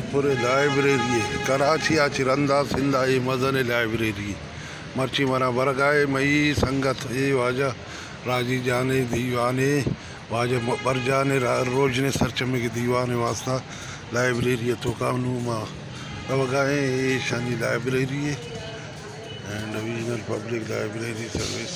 पूरे लाइब्रेरी कराची रंदा सिंधा ये मदन लाइब्रेरी मर्ची मरा बरगाए मई संगत ये वाजा राजी जाने दीवाने वाजा बर जाने रोज ने सरचमे के दीवाने वास्ता लाइब्रेरी तो कानूमा रवगाए ये शानी लाइब्रेरी है and divisional public library service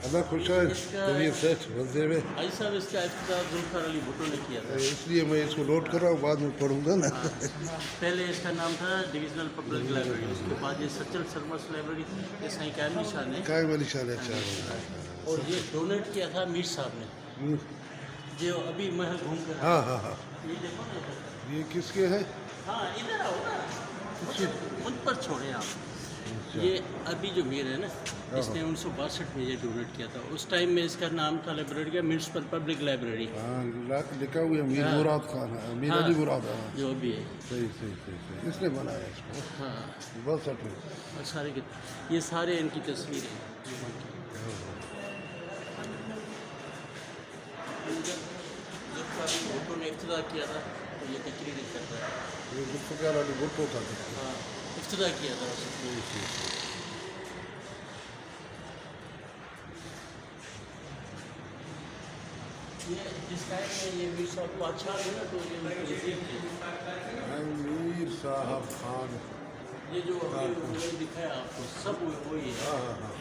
Allah खुश है तबीयत सेठ बंदे में भाई साहब इसका इफ्तिताह जुल्फिकार अली भुट्टो ने किया था। इसलिए मैं इसको नोट कर रहा हूँ, बाद में पढ़ूंगा ना। पहले इसका नाम था डिविजनल पब्लिक लाइब्रेरी, उसके बाद ये सचल सरमस लाइब्रेरी ये साईं कायम अली शाह ने, कायम अली शाह ने अच्छा और ये डोनेट किया था मीर साहब ने, जो अभी महल घूम कर। हाँ हाँ हाँ ये देखो ना, ये किसके हैं? हाँ इधर आओ ना, मुझ पर छोड़े आप। ये अभी जो मीर है ना, इसने 1962 में ये डोनेट किया था। उस टाइम में इसका नाम था लाइब्रेरी का म्यूनसिपल पब्लिक लाइब्रेरी। हाँ लिखा हुआ है मीर मुराद खान, मीर अली मुराद। हाँ जो अभी है सही सही सही सही इसने बनाया इसको। हाँ बस अटल और सारे के ये सारे इनकी तस्वीरें हैं। भुट्टो ने इफ्तिताह किया था तो ये तकरीर करता है। ये जुल्फिकार अली भुट्टो था। हाँ इफ्तिताह किया था उसने। ये जिस टाइम में ये मीर साहब को अच्छा है ना, तो ये मीर साहब खान ये जो अभी दिखाया आपको सब वही है। हाँ हाँ हाँ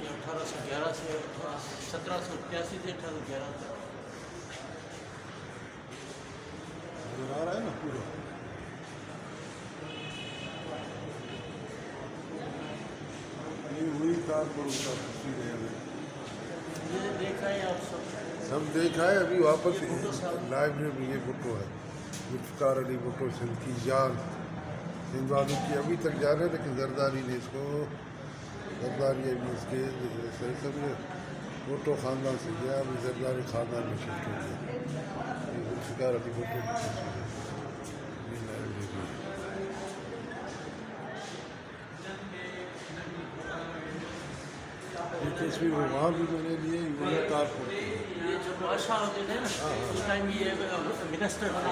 ये 1811 से 1781 से 1811 तक। नजर आ रहा है ना पूरा। ये वही तारपुर का तस्वीर है। ये देखा है आप सब देखा है। अभी वापस लाइब्रेरी में ये भुट्टो है, जुल्फिकार अली भुट्टो, सिंध की जान, सिंध वालों की अभी तक जा रहे हैं, लेकिन जरदारी ने इसको, जरदारी अभी इसके सब भुट्टो ख़ानदान से गया, अभी जरदारी ख़ानदान में शिफ्ट हो गया। ये जुल्फिकार अली भुट्टो की तस्वीर है। ये तस्वीर वहाँ भी मैंने लिए, तारपुर। ये जो बादशाह होते थे ना, उस टाइम ये मिनिस्टर